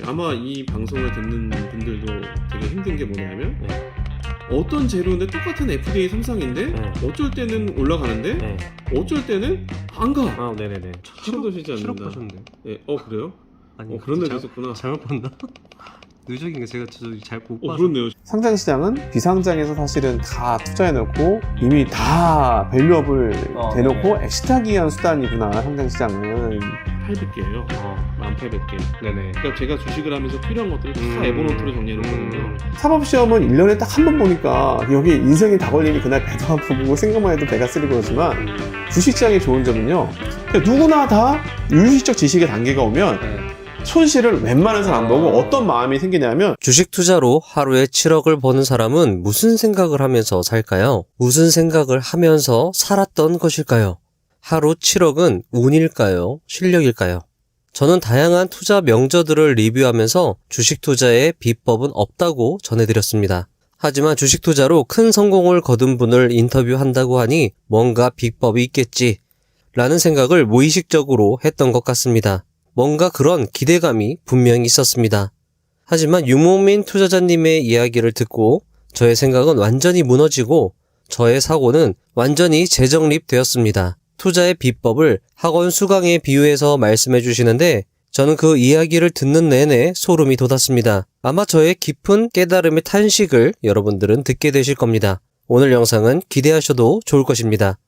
아마 이 방송을 듣는 분들도 되게 힘든 게 뭐냐면 어떤 재료인데 똑같은 FDA 3상인데 어쩔 때는 올라가는데 어쩔 때는 안 가. 아, 네네네. 하나도 쉬지 않는다. 추락하셨네. 네. 그래요? 아니, 그런 날도 있었구나. 잘못 봤나? 누적인 게 제가 잘 못 봐서. 그렇네요. 상장시장은 비상장에서 사실은 다 투자해놓고 이미 다 밸류업을 대놓고 엑시트하기 위한 수단이구나. 상장시장은 800개예요. 1800개. 네네. 그러니까 제가 주식을 하면서 필요한 것들을 다 에버노트로 정리해놓거든요. 사법시험은 1년에 딱 한 번 보니까 여기 인생이 다 걸리니 그날 배도 아프고 생각만 해도 배가 쓰리고 그러지만 주식시장의 좋은 점은요, 그러니까 누구나 다 유의식 지식의 단계가 오면 손실을 웬만한 사람 안 보고 어떤 마음이 생기냐면, 주식 투자로 하루에 7억을 버는 사람은 무슨 생각을 하면서 살까요? 무슨 생각을 하면서 살았던 것일까요? 하루 7억은 운일까요? 실력일까요? 저는 다양한 투자 명저들을 리뷰하면서 주식 투자의 비법은 없다고 전해드렸습니다. 하지만 주식 투자로 큰 성공을 거둔 분을 인터뷰한다고 하니 뭔가 비법이 있겠지 라는 생각을 무의식적으로 했던 것 같습니다. 뭔가 그런 기대감이 분명히 있었습니다. 하지만 유목민 투자자님의 이야기를 듣고 저의 생각은 완전히 무너지고 저의 사고는 완전히 재정립되었습니다. 투자의 비법을 학원 수강에 비유해서 말씀해 주시는데 저는 그 이야기를 듣는 내내 소름이 돋았습니다. 아마 저의 깊은 깨달음의 탄식을 여러분들은 듣게 되실 겁니다. 오늘 영상은 기대하셔도 좋을 것입니다.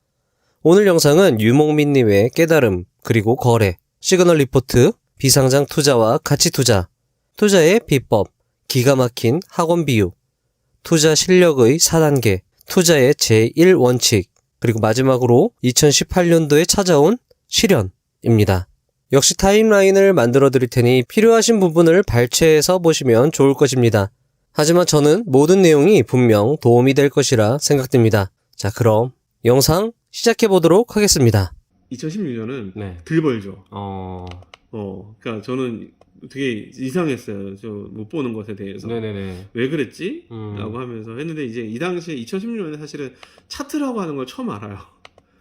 오늘 영상은 유목민님의 깨달음, 그리고 거래, 시그널 리포트, 비상장 투자와 가치 투자, 투자의 비법, 기가 막힌 학원 비유, 투자 실력의 4단계, 투자의 제1원칙, 그리고 마지막으로 2018년도에 찾아온 실현입니다. 역시 타임라인을 만들어 드릴 테니 필요하신 부분을 발췌해서 보시면 좋을 것입니다. 하지만 저는 모든 내용이 분명 도움이 될 것이라 생각됩니다. 자, 그럼 영상 시작해 보도록 하겠습니다. 2016년은 네. 들 벌죠. 어. 그러니까 저는 되게 이상했어요. 저 못 보는 것에 대해서. 네네네. 왜 그랬지? 라고 하면서 했는데 이제 이 당시에 2016년에 사실은 차트라고 하는 걸 처음 알아요.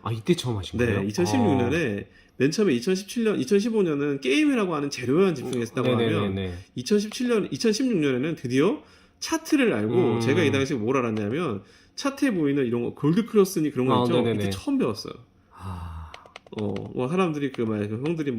아, 이때 처음 하신 네, 거예요? 2016년에 맨 처음에 2015년은 게임이라고 하는 재료에만 집중했다고 하면 2016년에는 드디어 차트를 알고 제가 이 당시에 뭘 알았냐면 차트에 보이는 이런 거 골드 크로스니 그런 거 있죠? 네네네. 이때 처음 배웠어요. 아. 뭐 사람들이 형들이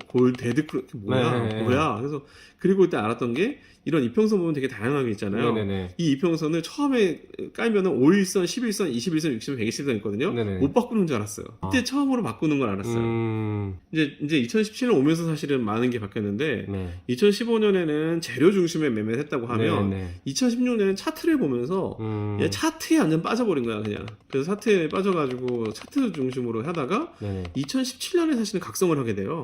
골 데드 크로스 뭐야? 네. 뭐야? 그래서 그리고 그때 알았던 게 이런 이평선 보면 되게 다양하게 있잖아요. 네네네. 이 이평선을 처음에 깔면은 5일선, 11선, 21선, 60선, 120선 있거든요. 네네. 못 바꾸는 줄 알았어요. 그때 처음으로 바꾸는 걸 알았어요. 이제 2017년 오면서 사실은 많은 게 바뀌었는데 네. 2015년에는 재료 중심의 매매를 했다고 하면 네네. 2016년에는 차트를 보면서 얘 차트에 완전 빠져버린 거야 그냥. 그래서 차트에 빠져가지고 차트 중심으로 하다가 네네. 2017년에 사실은 각성을 하게 돼요.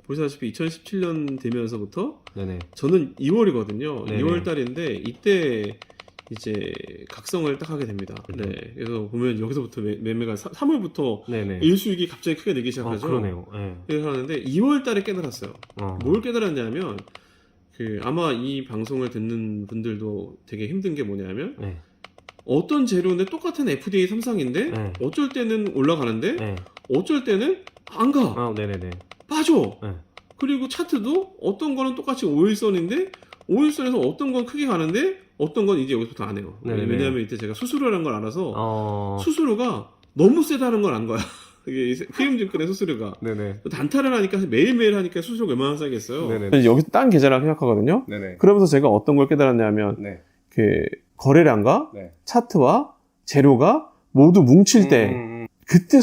보시다시피 2017년 되면서부터 네네. 저는 2월이거든요. 네네. 2월 달인데 이때 이제 각성을 딱 하게 됩니다. 네. 그래서 보면 여기서부터 매매가 3월부터 네네. 일수익이 갑자기 크게 늘기 시작하죠. 그러네요. 네. 그래서 하는데 2월 달에 깨달았어요. 뭘 깨달았냐면 아마 이 방송을 듣는 분들도 되게 힘든 게 뭐냐면 네. 어떤 재료인데 똑같은 FDA 3상인데 어쩔 때는 올라가는데 어쩔 때는 안 가. 네네네. 빠져. 네. 그리고 차트도 어떤 거는 똑같이 5일선인데 5일선에서 어떤 건 크게 가는데 어떤 건 이제 여기서부터 안 해요. 네네네. 왜냐하면 이때 제가 수수료라는 걸 알아서 수수료가 너무 세다는 걸 안 거야. 이게 크림증권의 수수료가. 네네. 단타를 하니까 매일매일 하니까 수수료가 얼마나 싸겠어요. 네네. 여기서 딴 계좌라고 생각하거든요. 네네. 그러면서 제가 어떤 걸 깨달았냐면, 네. 거래량과 네. 차트와 재료가 모두 뭉칠 때, 그때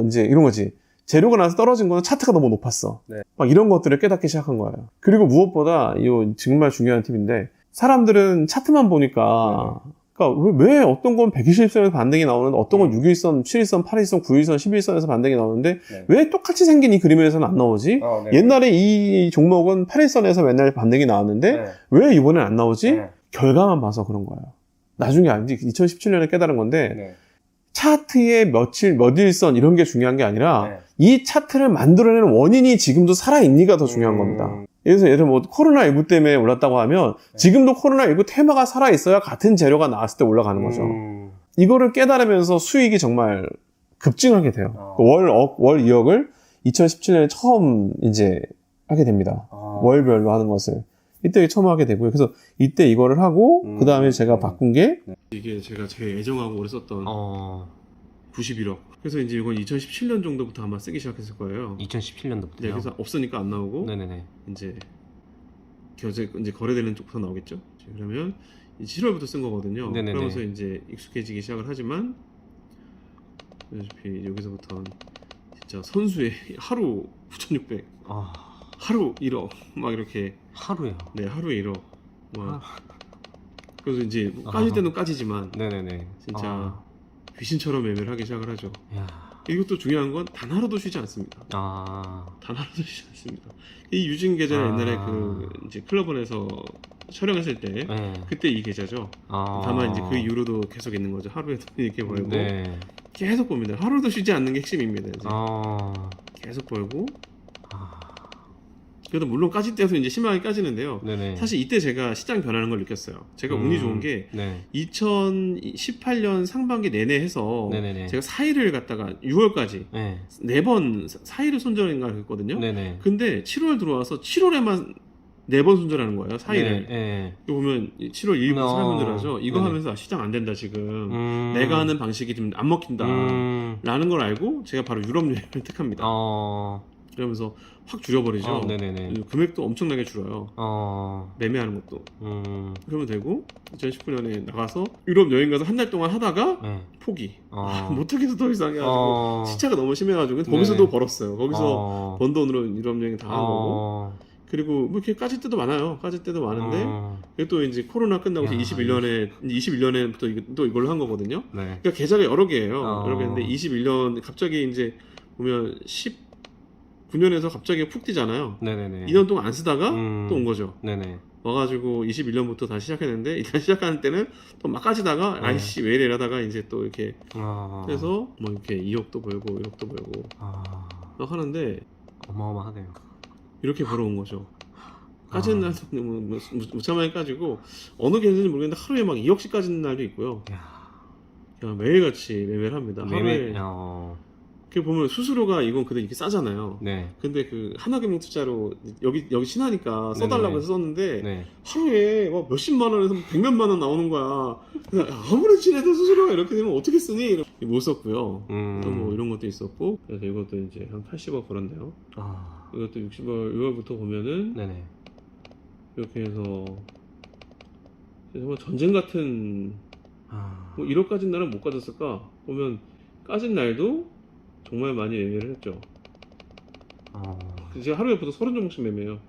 이제 이런 거지. 재료가 나서 떨어진 거는 차트가 너무 높았어. 네. 막 이런 것들을 깨닫기 시작한 거예요. 그리고 무엇보다, 이거 정말 중요한 팁인데, 사람들은 차트만 보니까, 그러니까 왜 어떤 건 120선에서 반등이 나오는데, 어떤 건 6일선, 7일선, 8일선, 9일선, 11선에서 반등이 나오는데, 왜 똑같이 생긴 이 그림에서는 안 나오지? 옛날에 이 종목은 8일선에서 맨날 반등이 나왔는데, 왜 이번엔 안 나오지? 결과만 봐서 그런 거예요. 나중에 알지? 2017년에 깨달은 건데, 차트의 몇 일선 이런 게 중요한 게 아니라 이 차트를 만들어내는 원인이 지금도 살아있니가 더 중요한 겁니다. 그래서 예를 들어 코로나19 때문에 올랐다고 하면 지금도 코로나19 테마가 살아있어야 같은 재료가 나왔을 때 올라가는 거죠. 이거를 깨달으면서 수익이 정말 급증하게 돼요. 월 2억을 2017년에 처음 이제 하게 됩니다. 월별로 하는 것을. 이때 처음 하게 되고요. 그래서 이때 이거를 하고 그 다음에 제가 바꾼 게 이게 제가 제일 애정하고 오래 썼던 91억. 그래서 이제 이건 2017년 정도부터 아마 쓰기 시작했을 거예요. 2017년도부터요? 네, 그래서 없으니까 안 나오고 네네네. 이제 이제 거래되는 쪽부터 나오겠죠. 그러면 7월부터 쓴 거거든요. 네네네. 그러면서 이제 익숙해지기 시작을 하지만 어차피 여기서부터는 진짜 선수의 하루 9,600, 하루 1억 막 이렇게. 하루요? 네, 하루에 1억. 막 그래서 이제 까질 때는 까지지만 네네네. 진짜 귀신처럼 매매를 하기 시작을 하죠. 야. 이것도 중요한 건 단 하루도 쉬지 않습니다. 단 하루도 쉬지 않습니다. 이 유진 계좌는 옛날에 그 이제 클럽원에서 촬영했을 때 그때 이 계좌죠. 다만 이제 그 이후로도 계속 있는 거죠. 하루에도 이렇게 벌고 계속 봅니다. 하루도 쉬지 않는 게 핵심입니다. 이제. 계속 벌고. 그래도 물론 까질 때도 이제 심하게 까지는데요. 네네. 사실 이때 제가 시장 변하는 걸 느꼈어요. 제가 운이 좋은 게 2018년 상반기 내내 해서 네네네. 제가 4일을 갔다가 6월까지 4번 4일을 손절인가 했거든요. 네네. 근데 7월 들어와서 7월에만 4번 손절하는 거예요. 4일을. 이거 보면 7월 1일부터 4일 손절하죠. 이거 하면서 시장 안 된다 지금. 내가 하는 방식이 좀 안 먹힌다. 라는 걸 알고 제가 바로 유럽 여행을 택합니다. 그러면서 확 줄여버리죠. 금액도 엄청나게 줄어요. 매매하는 것도. 그러면 되고 2019년에 나가서 유럽 여행 가서 한 달 동안 하다가 포기. 못하겠어 더 이상 해가지고 시차가 너무 심해가지고 거기서도 벌었어요. 거기서 번 돈으로 유럽 여행 다 한 거고. 그리고 뭐 이렇게 까질 때도 많아요. 까질 때도 많은데 그리고 또 이제 코로나 끝나고 21년에부터 또 이걸로 한 거거든요. 그러니까 계좌가 여러 개예요. 여러 개인데 21년 갑자기 이제 보면 19년에서 갑자기 푹 뛰잖아요. 2년 동안 안 쓰다가 또 온 거죠. 와가지고 21년부터 다시 시작했는데 다시 시작하는 때는 또 막 까지다가 아이씨 왜 이래 이러다가 이제 또 이렇게 해서 뭐 이렇게 2억도 벌고 1억도 벌고 막 하는데 어마어마하네요. 이렇게 벌어온 거죠. 까지는 날도 무참하게 까지고 어느 계좌인지 모르겠는데 하루에 막 2억씩 까지는 날도 있고요. 그냥 매일같이 매매를 합니다. 하루에 그 보면 수수료가 이건 그대로 이렇게 싸잖아요. 근데 그 하나금융 투자로 여기 친하니까 써달라고 해서 썼는데 하루에 막 몇십만 원에서 백몇만 원 나오는 거야. 그래서 아무리 친해도 수수료가 이렇게 되면 어떻게 쓰니? 못 썼고요. 또 뭐 이런 것도 있었고 그래서 이것도 이제 한 80억 벌었네요. 이것도 60월 6월부터 보면은 이렇게 해서 정말 전쟁 같은 뭐 1억까지 날은 못 가졌을까? 보면 까진 날도 정말 많이 매매를 했죠. 제가 하루에 보통 30종목씩 매매해요.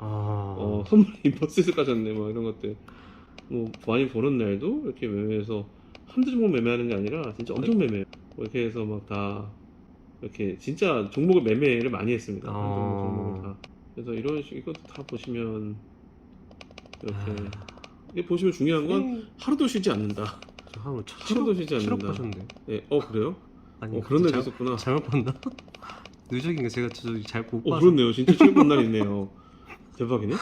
선물 인버스에서 까졌네 막 이런 것들. 뭐 많이 버는 날도 이렇게 매매해서 한두 종목 매매하는 게 아니라 진짜 엄청 매매해요. 이렇게 해서 막 다 이렇게 진짜 종목을 매매를 많이 했습니다. 종목을 다. 그래서 이런 식 이것도 다 보시면 이렇게 이게 보시면 중요한 건 하루도 쉬지 않는다. 하루도 쉬지 않는다. 7억 버셨네. 네, 그래요? 아니 그런 날도 있었구나. 잘못 봤나? 누적인 게 제가 잘 못 봐서. 그렇네요. 진짜 최고 날 있네요. 대박이네.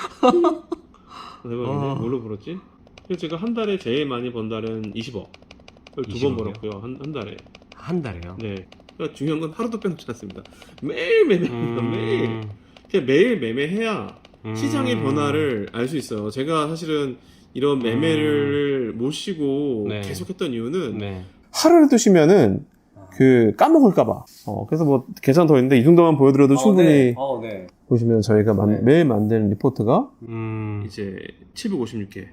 대박이네. 뭘로 벌었지? 그래서 제가 한 달에 제일 많이 번 달은 20억. 2번 벌었고요. 한 달에. 한 달에요? 네. 그러니까 중요한 건 하루도 빼놓지 않습니다. 매일 매매합니다. 매일. 그냥 매일 매매해야 시장의 변화를 알 수 있어요. 제가 사실은 이런 매매를 못 쉬고 계속했던 이유는 하루를 두시면은 그 까먹을까봐. 그래서 뭐 계산 더 있는데 이 정도만 보여드려도 충분히 보시면 저희가 매일 만드는 리포트가 이제 756개.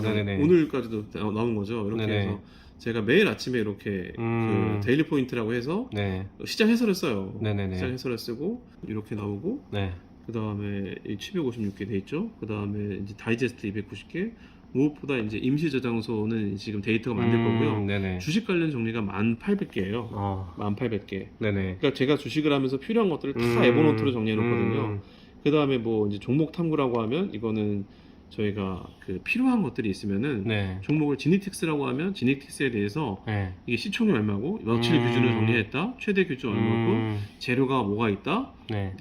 네네네. 오늘까지도 나온 거죠. 이렇게 해서 제가 매일 아침에 이렇게 그 데일리 포인트라고 해서 시장 해설을 써요. 시장 해설을 쓰고 이렇게 나오고 그 다음에 756개 돼 있죠. 그 다음에 이제 다이제스트 290개. 무엇보다 이제 임시 저장소는 지금 데이터가 만들 거고요. 주식 관련 정리가 1,800개예요. 1,800개. 그러니까 제가 주식을 하면서 필요한 것들을 다 에버노트로 정리해 놓거든요. 그 다음에 뭐 이제 종목 탐구라고 하면 이거는 저희가 그 필요한 것들이 있으면은 종목을 지닉틱스라고 하면 지닉틱스에 대해서 이게 시총이 얼마고 며칠 기준으로 정리했다, 최대 규제 얼마고, 재료가 뭐가 있다,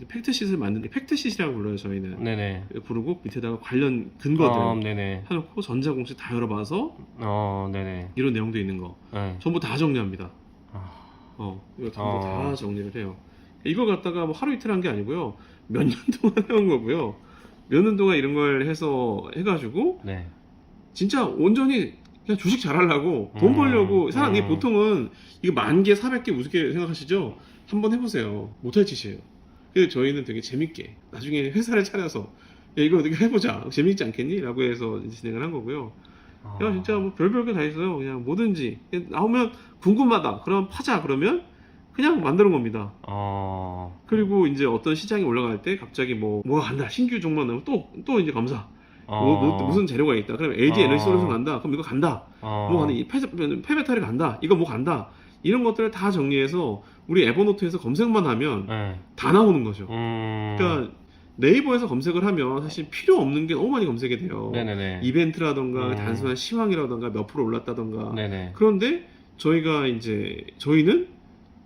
팩트시트를 만드는 게 팩트시트라고 불러요 저희는. 부르고 밑에다가 관련 근거들 해놓고 전자공식 다 열어봐서 이런 내용도 있는 거 전부 다 정리합니다. 이거 전부 다 정리를 해요. 이걸 갖다가 뭐 하루 이틀 한 게 아니고요, 몇 년 동안 해온 거고요. 몇 년 동안 이런 걸 해가지고 네. 진짜 온전히 그냥 주식 잘하려고 돈 벌려고 이게 보통은 이거 10,000개, 400개 우습게 생각하시죠? 한번 해보세요. 못할 짓이에요. 그래서 저희는 되게 재밌게 나중에 회사를 차려서 야, 이거 어떻게 해보자. 재밌지 않겠니? 라고 해서 이제 진행을 한 거고요. 야, 진짜 뭐 별별 게 다 있어요. 그냥 뭐든지 나오면 궁금하다. 그럼 파자. 그러면 그냥 만드는 겁니다. 그리고 이제 어떤 시장이 올라갈 때 갑자기 뭐가 간다. 신규 종목 나오면 또 이제 검사. 무슨 재료가 있다. 그럼 LG 에너지 솔루션 간다. 그럼 이거 간다. 뭐 간다. 폐배터리 간다. 이거 뭐 간다. 이런 것들을 다 정리해서 우리 에버노트에서 검색만 하면 다 나오는 거죠. 그러니까 네이버에서 검색을 하면 사실 필요 없는 게 너무 많이 검색이 돼요. 네네네. 이벤트라던가 단순한 시황이라던가 몇 프로 올랐다던가. 네네. 그런데 저희는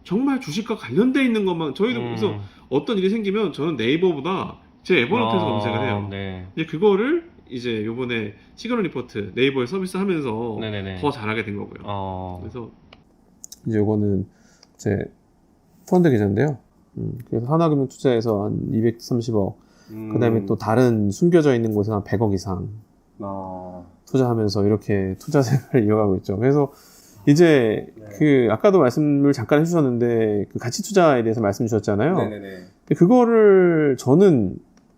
정말 주식과 관련돼 있는 것만 저희도 그래서 어떤 일이 생기면 저는 네이버보다 제 에버노트에서 검색을 해요. 네. 이제 그거를 이제 요번에 시그널 리포트 네이버에 서비스하면서 네네네. 더 잘하게 된 거고요. 그래서 이제 요거는 제 펀드 계좌인데요. 그래서 하나금융투자에서 한 230억, 그다음에 또 다른 숨겨져 있는 곳에 한 100억 이상 투자하면서 이렇게 투자 생활을 이어가고 있죠. 그래서 이제 그 아까도 말씀을 잠깐 해주셨는데 그 가치 투자에 대해서 말씀 주셨잖아요. 네네네. 그거를 저는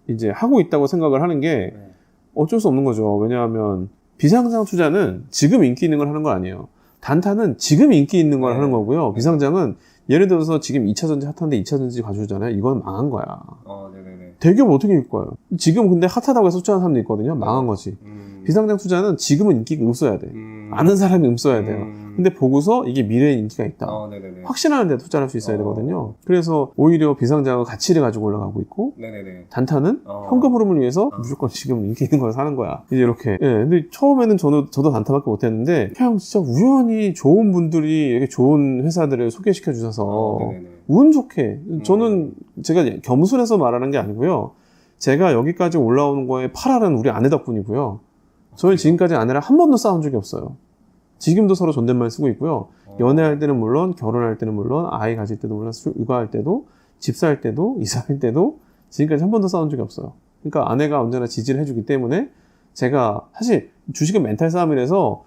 이제 하고 있다고 생각을 하는 게 어쩔 수 없는 거죠. 왜냐하면 비상장 투자는 지금 인기 있는 걸 하는 거 아니에요. 단타는 지금 인기 있는 걸 하는 거고요. 비상장은 예를 들어서 지금 2차전지 핫한데 2차전지 가져오잖아요. 이건 망한 거야. 네네네. 대기업 어떻게 일 거예요? 지금 근데 핫하다고 해서 투자하는 사람도 있거든요. 망한 거지. 비상장 투자는 지금은 인기가 없어야 돼. 아는 사람이 없어야 돼요. 근데 보고서 이게 미래에 인기가 있다. 네네네. 확신하는데 투자를 할 수 있어야 되거든요. 그래서 오히려 비상장은 가치를 가지고 올라가고 있고 네네네. 단타는 현금 흐름을 위해서 무조건 지금 인기 있는 걸 사는 거야. 이제 이렇게. 예, 근데 처음에는 저도 단타밖에 못했는데 그냥 진짜 우연히 좋은 분들이 이렇게 좋은 회사들을 소개시켜 주셔서 운 좋게 저는 제가 겸손해서 말하는 게 아니고요. 제가 여기까지 올라오는 거에 8알은 우리 아내 덕분이고요. 저희 지금까지 아내랑 한 번도 싸운 적이 없어요. 지금도 서로 존댓말 쓰고 있고요. 연애할 때는 물론, 결혼할 때는 물론, 아이 가질 때도 물론, 육아할 때도, 집 살 때도, 이사할 때도 지금까지 한 번도 싸운 적이 없어요. 그러니까 아내가 언제나 지지를 해주기 때문에 제가 사실 주식은 멘탈 싸움이라서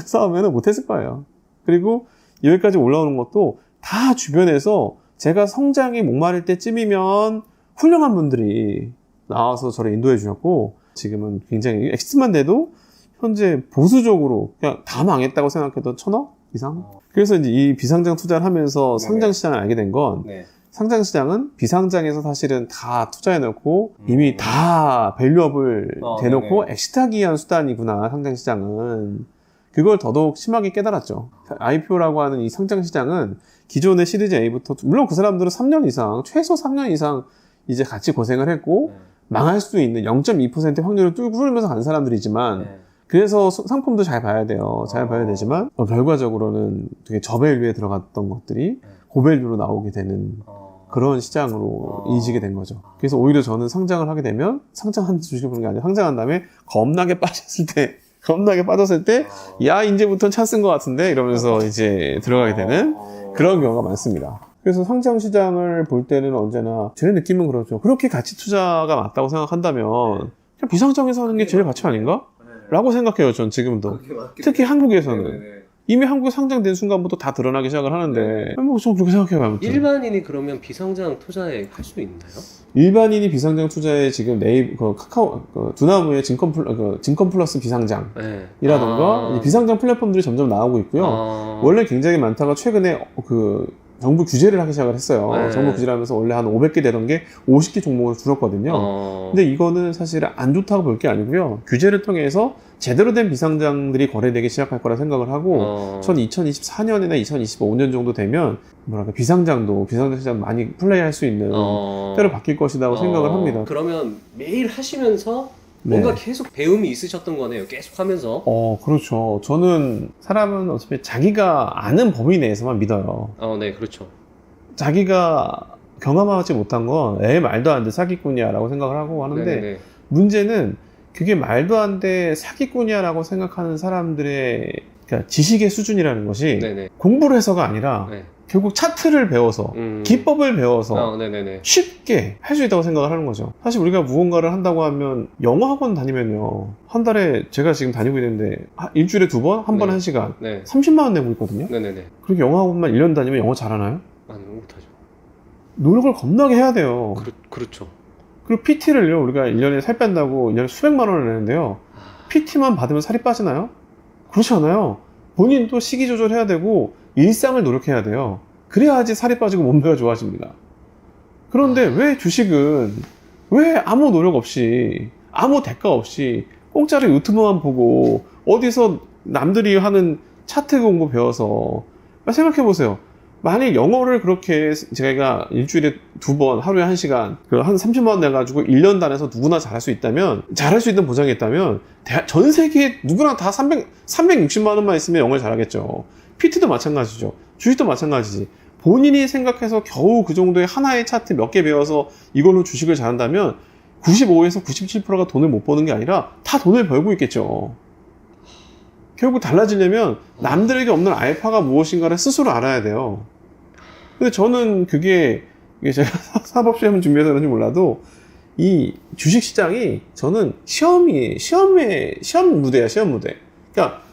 싸우면 못했을 거예요. 그리고 여기까지 올라오는 것도 다 주변에서 제가 성장이 목마를 때쯤이면 훌륭한 분들이 나와서 저를 인도해 주셨고 지금은 굉장히 엑스만 돼도 현재 보수적으로 그냥 다 망했다고 생각해도 1,000억 이상? 그래서 이제 이 비상장 투자를 하면서 상장시장을 알게 된 건 상장시장은 비상장에서 사실은 다 투자해놓고 이미 다 밸류업을 대놓고 엑시트하기 위한 수단이구나 상장시장은. 그걸 더더욱 심하게 깨달았죠. IPO라고 하는 이 상장시장은 기존의 시리즈 A부터 물론 그 사람들은 3년 이상 최소 3년 이상 이제 같이 고생을 했고 망할 수 있는 0.2%의 확률을 뚫으면서 간 사람들이지만 그래서 상품도 잘 봐야 돼요. 잘 봐야 되지만 결과적으로는 되게 저밸류에 들어갔던 것들이 고밸류로 나오게 되는 그런 시장으로 이직이 된 거죠. 그래서 오히려 저는 상장을 하게 되면 상장한 주식을 보는 게 아니라 상장한 다음에 겁나게 빠졌을 때 야 이제부터는 찬스인 것 같은데 이러면서 이제 들어가게 되는 그런 경우가 많습니다. 그래서 상장 시장을 볼 때는 언제나 제 느낌은 그렇죠. 그렇게 가치 투자가 맞다고 생각한다면 그냥 비상장에서 하는 게 제일 가치 아닌가? 라고 생각해요. 전 지금도. 특히 한국에서는. 이미 한국에 상장된 순간부터 다 드러나기 시작을 하는데 뭐 좀 그렇게 생각해요. 아무튼. 일반인이 그러면 비상장 투자에 할 수 있나요? 일반인이 비상장 투자에 지금 카카오 두나무의 진컴 플러스 비상장이라던가 비상장 플랫폼들이 점점 나오고 있고요. 원래 굉장히 많다가 최근에 정부 규제를 하기 시작을 했어요. 정부 규제를 하면서 원래 한 500개 되던 게 50개 종목으로 줄었거든요. 근데 이거는 사실 안 좋다고 볼 게 아니고요. 규제를 통해서 제대로 된 비상장들이 거래되기 시작할 거라 생각을 하고 전 2024년이나 2025년 정도 되면 비상장 시장 많이 플레이할 수 있는 때로 바뀔 것이라고 생각을 합니다. 그러면 매일 하시면서 뭔가 계속 배움이 있으셨던 거네요. 계속 하면서. 그렇죠. 저는 사람은 어차피 자기가 아는 범위 내에서만 믿어요. 네, 그렇죠. 자기가 경험하지 못한 건 말도 안 돼 사기꾼이야 라고 생각을 하고 하는데 네네네. 문제는 그게 말도 안 돼 사기꾼이야 라고 생각하는 사람들의 그러니까 지식의 수준이라는 것이 네네. 공부를 해서가 아니라 결국 차트를 배워서 기법을 배워서 네네네. 쉽게 할 수 있다고 생각을 하는 거죠. 사실 우리가 무언가를 한다고 하면 영어 학원 다니면요. 한 달에 제가 지금 다니고 있는데 일주일에 2번, 한 번에 네. 1시간 네. 30만 원 내고 있거든요. 네네네. 그렇게 영어 학원만 1년 다니면 영어 잘하나요? 아니, 못하죠. 노력을 겁나게 해야 돼요. 그렇죠. 그리고 PT를요, 우리가 1년에 살 뺀다고 1년에 수백만 원을 내는데요. PT만 받으면 살이 빠지나요? 그렇지 않아요. 본인도 식이 조절해야 되고 일상을 노력해야 돼요. 그래야지 살이 빠지고 몸매가 좋아집니다. 그런데 왜 주식은 왜 아무 노력 없이 아무 대가 없이 공짜로 유튜브만 보고 어디서 남들이 하는 차트 공부 배워서 생각해 보세요. 만약 영어를 그렇게 제가 일주일에 2번 하루에 1시간 한 30만 원 내가지고 1년 단에서 누구나 잘할 수 있다면, 잘할 수 있는 보장이 있다면 전 세계에 누구나 다 360만 원만 있으면 영어를 잘하겠죠. PT도 마찬가지죠. 주식도 마찬가지지. 본인이 생각해서 겨우 그 정도의 하나의 차트 몇 개 배워서 이걸로 주식을 잘한다면 95에서 97%가 돈을 못 버는 게 아니라 다 돈을 벌고 있겠죠. 결국 달라지려면 남들에게 없는 알파가 무엇인가를 스스로 알아야 돼요. 근데 저는 그게 제가 사법시험 준비해서 그런지 몰라도 이 주식시장이 저는 시험 무대야, 시험 무대. 그러니까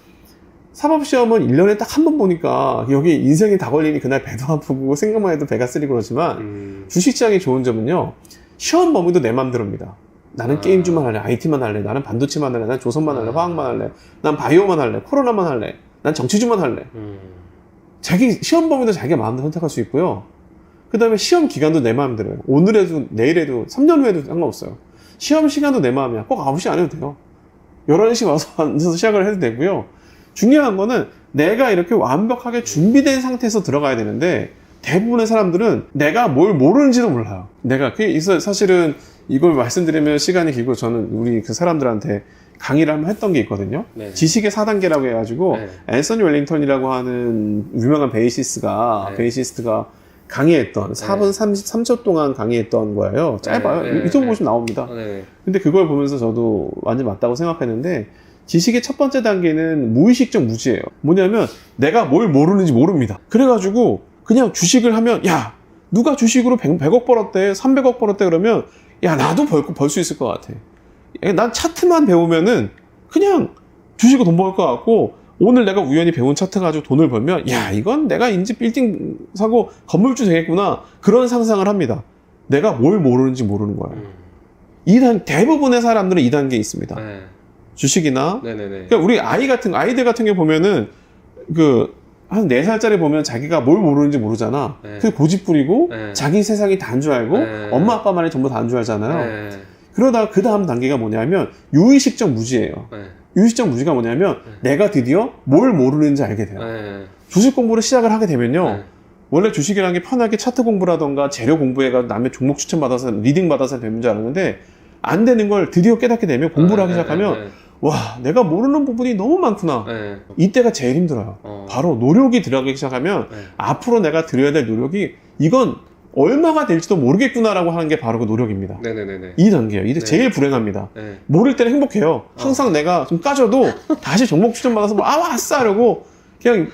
사법시험은 1년에 딱 한 번 보니까 여기 인생이 다 걸리니 그날 배도 아프고 생각만 해도 배가 쓰리고 그러지만 주식시장이 좋은 점은요, 시험 범위도 내 맘대로입니다. 나는 게임주만 할래, IT만 할래, 나는 반도체만 할래, 난 조선만 할래, 화학만 할래, 난 바이오만 할래, 코로나만 할래, 난 정치주만 할래. 자기 시험 범위도 자기가 마음대로 선택할 수 있고요. 그 다음에 시험 기간도 내 마음대로요. 오늘 해도 내일 해도 3년 후에도 상관없어요. 시험 시간도 내 마음이야. 꼭 9시 안 해도 돼요. 11시 와서 앉아서 시작을 해도 되고요. 중요한 거는 내가 이렇게 완벽하게 준비된 상태에서 들어가야 되는데, 대부분의 사람들은 내가 뭘 모르는지도 몰라요. 내가 사실은 이걸 말씀드리면 시간이 길고, 저는 우리 그 사람들한테 강의를 한번 했던 게 있거든요. 네. 지식의 4단계라고 해가지고 네. 앤서니 웰링턴이라고 하는 유명한 베이시스트가 강의했던 4분 33초 동안 강의했던 거예요. 짧아요. 유튜브 보시면 나옵니다. 근데 그걸 보면서 저도 완전 맞다고 생각했는데, 지식의 첫 번째 단계는 무의식적 무지예요. 뭐냐면 내가 뭘 모르는지 모릅니다. 그래가지고 그냥 주식을 하면, 야, 누가 주식으로 100억 벌었대, 300억 벌었대 그러면, 야, 나도 벌 수 있을 것 같아. 난 차트만 배우면은 그냥 주식으로 돈 벌 것 같고, 오늘 내가 우연히 배운 차트 가지고 돈을 벌면, 야, 이건 내가 인지 빌딩 사고 건물주 되겠구나, 그런 상상을 합니다. 내가 뭘 모르는지 모르는 거예요. 대부분의 사람들은 2단계에 있습니다. 주식이나, 그러니까 우리 아이들 같은 게 보면은 한 4살짜리 보면 자기가 뭘 모르는지 모르잖아. 그게 고집부리고 자기 세상이 다인 줄 알고 엄마 아빠 말이 전부 다인 줄 알잖아요. 그러다가 그 다음 단계가 뭐냐면 유의식적 무지예요. 유의식적 무지가 뭐냐면 내가 드디어 뭘 모르는지 알게 돼요. 주식 공부를 시작을 하게 되면요, 원래 주식이라는 게 편하게 차트 공부라던가 재료 공부해가지고 남의 종목 추천받아서 리딩 받아서 배우는 줄 알았는데, 안 되는 걸 드디어 깨닫게 되면, 공부를 하기 시작하면 와, 내가 모르는 부분이 너무 많구나. 이때가 제일 힘들어요. 바로 노력이 들어가기 시작하면 앞으로 내가 들여야 될 노력이, 이건 얼마가 될지도 모르겠구나라고 하는 게 바로 그 노력입니다. 이 단계예요. 이게 제일 불행합니다. 모를 때는 행복해요. 항상 내가 좀 까져도 다시 종목 추천받아서 아싸! 이러고 그냥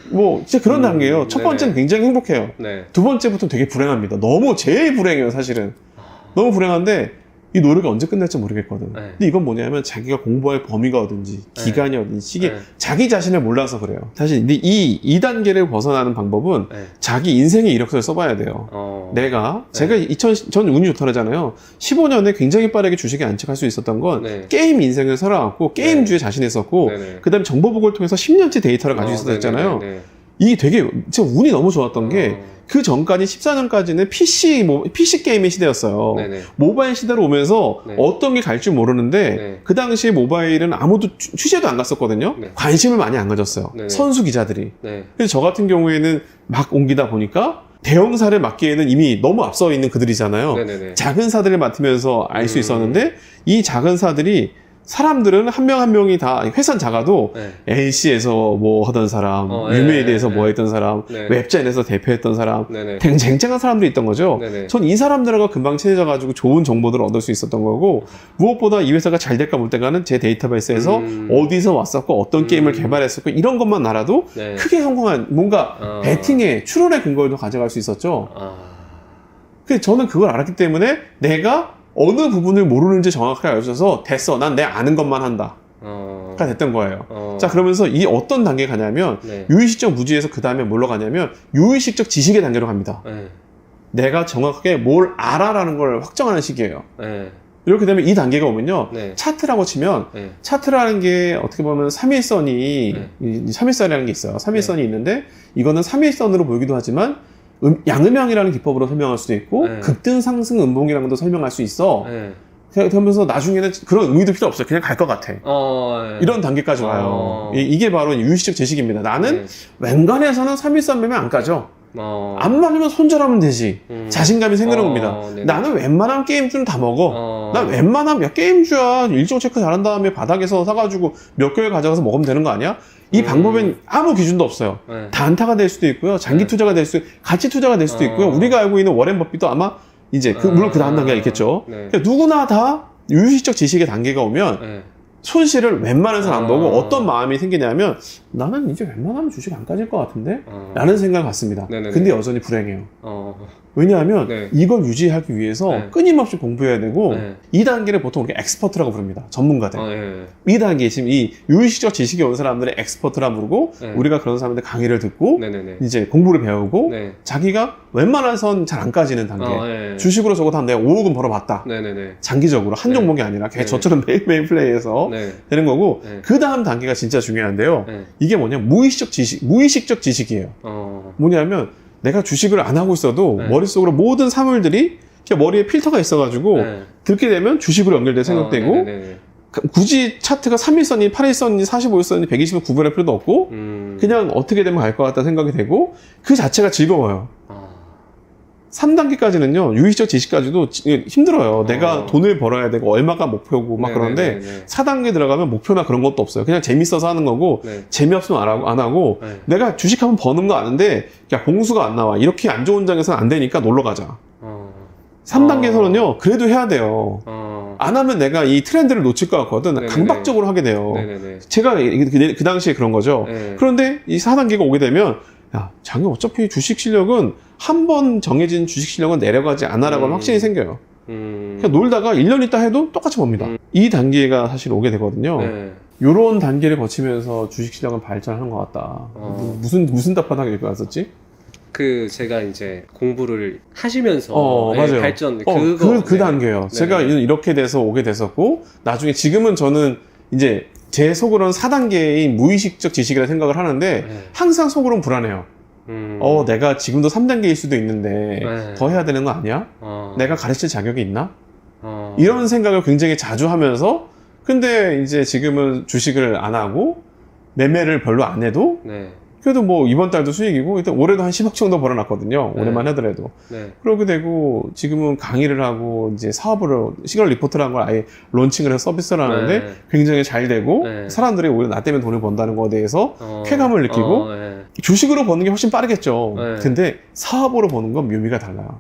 진짜 그런 단계예요. 첫 번째는 굉장히 행복해요. 두 번째부터는 되게 불행합니다. 너무 제일 불행해요, 사실은. 너무 불행한데 이 노력이 언제 끝날지 모르겠거든. 근데 이건 뭐냐면 자기가 공부할 범위가 어딘지, 기간이 어딘지, 이게 자기 자신을 몰라서 그래요. 사실 이 2단계를 벗어나는 방법은 자기 인생의 이력서를 써봐야 돼요. 제가 전 운이 좋다 그러잖아요. 15년에 굉장히 빠르게 주식에 안착할 수 있었던 건 게임 인생을 살아왔고, 게임주에 자신있었고, 그 다음에 정보보고를 통해서 10년치 데이터를 가지고 있었잖아요. 이게 되게 진짜 운이 너무 좋았던 게, 그 전까지 14년까지는 PC 게임의 시대였어요. 모바일 시대로 오면서 어떤 게 갈 줄 모르는데, 그 당시에 모바일은 아무도 취재도 안 갔었거든요. 관심을 많이 안 가졌어요. 선수 기자들이. 그래서 저 같은 경우에는 막 옮기다 보니까 대형사를 맡기에는 이미 너무 앞서 있는 그들이잖아요. 작은 사들을 맡으면서 알 수 있었는데, 이 작은 사들이 사람들은 한 명 한 명이 다 회사는 작아도 네. NC에서 뭐 하던 사람, 네, 유메이드에서 네, 뭐 네. 했던 사람, 네. 웹젠에서 대표했던 사람, 네네. 쟁쟁한 사람들이 있던 거죠. 네네. 전 이 사람들과 금방 친해져가지고 좋은 정보들을 얻을 수 있었던 거고, 무엇보다 이 회사가 잘 될까 못 될까는 제 데이터베이스에서 어디서 왔었고 어떤 게임을 개발했었고 이런 것만 알아도 네. 크게 성공한 뭔가 베팅의 출혈의 근거를 가져갈 수 있었죠. 그래서 저는 그걸 알았기 때문에 내가 어느 부분을 모르는지 정확하게 알려줘서 됐어. 난 내 아는 것만 한다. 가 됐던 거예요. 자, 그러면서 이 어떤 단계에 가냐면 네. 유의식적 무지에서 그 다음에 뭘로 가냐면 유의식적 지식의 단계로 갑니다. 네. 내가 정확하게 뭘 알아라는 걸 확정하는 시기예요. 네. 이렇게 되면 이 단계가 오면요. 네. 차트라고 치면 네. 차트라는 게 어떻게 보면 3일선이 3일선이라는 게 있어요. 3일선이 있는데 이거는 3일선으로 보이기도 하지만 양음양이라는 기법으로 설명할 수도 있고 네. 급등 상승 음봉이라는 것도 설명할 수 있어. 네. 그러면서 나중에는 그런 의미도 필요 없어요. 그냥 갈 것 같아. 네. 이런 단계까지 와요. 이게 바로 유의식적 지식입니다. 나는 웬간해서는 3일선 매매 안 까죠. 안 맞으면 손절하면 되지. 자신감이 생기는 겁니다. 네네. 나는 웬만하면 게임주는 다 먹어. 난 웬만하면 야, 게임주야 일정 체크 잘한 다음에 바닥에서 사가지고 몇 개월 가져가서 먹으면 되는 거 아니야? 이 방법엔 아무 기준도 없어요. 네. 단타가 될 수도 있고요. 장기 투자가 될 수도 있고 가치 투자가 될 수도 있고요. 우리가 알고 있는 워렌 버핏도 아마 이제 물론 그 다음 단계가 있겠죠. 네. 그러니까 누구나 다 유의식적 지식의 단계가 오면 네. 손실을 웬만해서는 안 보고 어떤 마음이 생기냐면 나는 이제 웬만하면 주식 안 까질 것 같은데? 라는 생각을 갖습니다. 네네네. 근데 여전히 불행해요. 어. 왜냐하면 네. 이걸 유지하기 위해서 네. 끊임없이 공부해야 되고 네. 이 단계를 보통 우리가 엑스퍼트라고 부릅니다. 전문가들. 네. 이 단계 지금 이 유의식적 지식이 온 사람들의 엑스퍼트라 부르고 네. 우리가 그런 사람들 강의를 듣고 네네네. 이제 공부를 배우고 네. 자기가 웬만해선 잘 안 까지는 단계. 네. 주식으로 적어도 한 내가 5억은 벌어봤다. 네네네. 장기적으로 한 네. 종목이 아니라 걔 네. 저처럼 매일매일 플레이해서 네. 되는 거고 네. 그 다음 단계가 진짜 중요한데요. 네. 이게 뭐냐 무의식적 지식이에요. 뭐냐면 내가 주식을 안 하고 있어도 네. 머릿속으로 모든 사물들이 그냥 머리에 필터가 있어가지고 네. 듣게 되면 주식으로 연결돼 생각되고 네네네. 굳이 차트가 3일선이 8일선이 45일선이 120을 구별할 필요도 없고 그냥 어떻게 되면 갈 것 같다 생각이 되고 그 자체가 즐거워요. 3단계까지는요 유의식적 지식까지도 힘들어요. 내가 돈을 벌어야 되고 얼마가 목표고 막 그런데 4단계 들어가면 목표나 그런 것도 없어요. 그냥 재밌어서 하는 거고 네. 재미없으면 안 하고 네. 내가 주식하면 버는 거 아는데 야 봉수가 안 나와 이렇게 안 좋은 장에서는 안 되니까 놀러 가자. 3단계에서는요 그래도 해야 돼요. 안 하면 내가 이 트렌드를 놓칠 것 같거든. 네네네. 강박적으로 하게 돼요. 네네네. 제가 그 당시에 그런 거죠. 네. 그런데 이 4단계가 오게 되면 야 자기 어차피 주식 실력은 한 번 정해진 주식 실력은 내려가지 않아라고 하는 확신이 생겨요. 그냥 놀다가 1년 있다 해도 똑같이 봅니다. 이 단계가 사실 오게 되거든요. 네. 요런 단계를 거치면서 주식 실력은 발전하는 것 같다. 무슨 답변하게 읽고 왔었지? 그 제가 이제 공부를 하시면서 맞아요. 발전 그 네. 단계예요. 네. 제가 이렇게 돼서 오게 됐었고 나중에 지금은 저는 이제 제 속으로는 4단계인 무의식적 지식이라 생각을 하는데 네. 항상 속으로는 불안해요. 내가 지금도 3단계일 수도 있는데 네. 더 해야 되는 거 아니야? 내가 가르칠 자격이 있나? 어. 이런 생각을 굉장히 자주 하면서 근데 이제 지금은 주식을 안 하고 매매를 별로 안 해도 네. 그래도 뭐 이번 달도 수익이고 일단 올해도 한 10억 정도 벌어놨거든요. 네. 올해만 하더라도. 네. 그러게 되고 지금은 강의를 하고 이제 사업을 시그널 리포트라는 걸 아예 론칭을 해서 서비스를 하는데 네. 굉장히 잘 되고 네. 사람들이 오히려 나 때문에 돈을 번다는 거에 대해서 쾌감을 느끼고 네. 주식으로 버는 게 훨씬 빠르겠죠. 네. 근데 사업으로 버는 건 묘미가 달라요.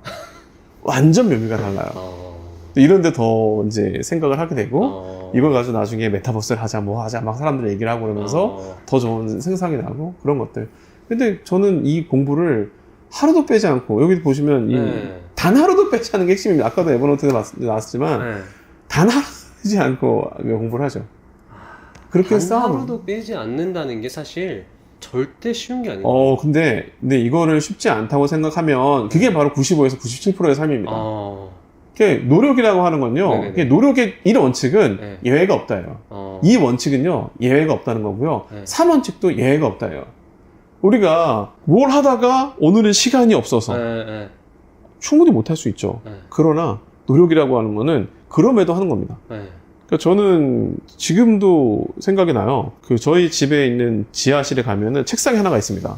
완전 묘미가 달라요. 어. 이런데 더 이제 생각을 하게 되고 이걸 가지고 나중에 메타버스를 하자 뭐 하자 막 사람들 얘기를 하고 그러면서 더 좋은 생산이 나고 그런 것들. 근데 저는 이 공부를 하루도 빼지 않고 여기 보시면 네. 단 하루도 빼지 않는 게 핵심입니다. 아까도 에버노트에 나왔지만 네. 단 하루 빼지 않고 공부를 하죠. 그렇게 쌓아놓은. 하루도 빼지 않는다는 게 사실 절대 쉬운 게 아니에요. 근데 이거를 쉽지 않다고 생각하면 그게 바로 95에서 97%의 삶입니다. 그게 노력이라고 하는 건요. 네네네. 그게 노력의 1원칙은 네. 예외가 없다예요. 2원칙은요. 예외가 없다는 거고요. 네. 3원칙도 예외가 없다예요. 우리가 뭘 하다가 오늘은 시간이 없어서 네. 충분히 못할 수 있죠. 네. 그러나 노력이라고 하는 거는 그럼에도 하는 겁니다. 네. 그러니까 저는 지금도 생각이 나요. 그 저희 집에 있는 지하실에 가면은 책상이 하나가 있습니다.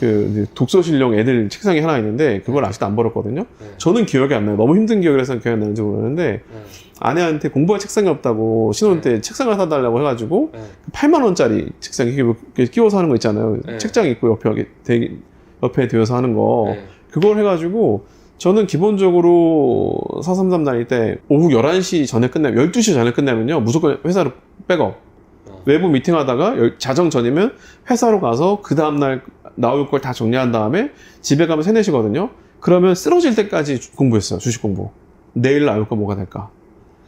그 이제 독서실용 애들 책상이 하나 있는데 그걸 아직도 안 버렸거든요. 네. 저는 기억이 안 나요. 너무 힘든 기억을 해서 기억이 안 나는지 모르겠는데 아내한테 공부할 책상이 없다고 신혼 때 책상을 사달라고 해가지고 8만 원짜리 책상 이렇게 끼워서 하는 거 있잖아요. 네. 책장 있고 옆에 대여서 하는 거 네. 그걸 해가지고 저는 기본적으로 433 다닐 때 오후 11시 전에 끝나면 12시 전에 끝나면요 무조건 회사로 백업 외부 미팅 하다가 자정 전이면 회사로 가서 그 다음날 나올 걸 다 정리한 다음에 집에 가면 3, 4시거든요. 그러면 쓰러질 때까지 공부했어요. 주식 공부. 내일 나올 거 뭐가 될까.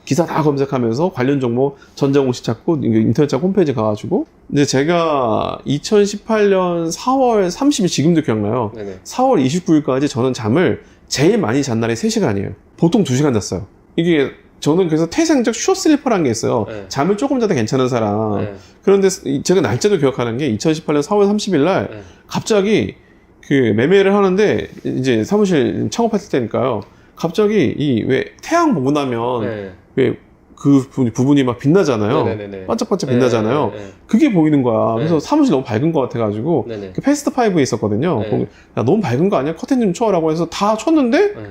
기사 다 검색하면서 관련 정보 전자공시 찾고 인터넷 찾고 홈페이지 가가지고 이제 제가 2018년 4월 30일 지금도 기억나요. 네네. 4월 29일까지 저는 잠을 제일 많이 잔 날이 3시간이에요. 보통 2시간 잤어요. 이게 저는 그래서 태생적 슈어슬리퍼라는 게 있어요. 네. 잠을 조금 자도 괜찮은 사람. 네. 그런데 제가 날짜도 기억하는 게 2018년 4월 30일 날 네. 갑자기 그 매매를 하는데 이제 사무실 창업했을 때니까요. 갑자기 이 왜 태양 보고 나면 네. 왜 그 부분이 막 빛나잖아요. 네네네네. 반짝반짝 빛나잖아요. 네. 그게 보이는 거야. 그래서 네. 사무실 너무 밝은 것 같아가지고 네네. 그 패스트 5에 있었거든요. 네. 거기 야, 너무 밝은 거 아니야? 커튼 좀 쳐라고 해서 다 쳤는데 네.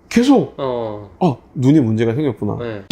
계속 어. 눈이 문제가 생겼구나. 네.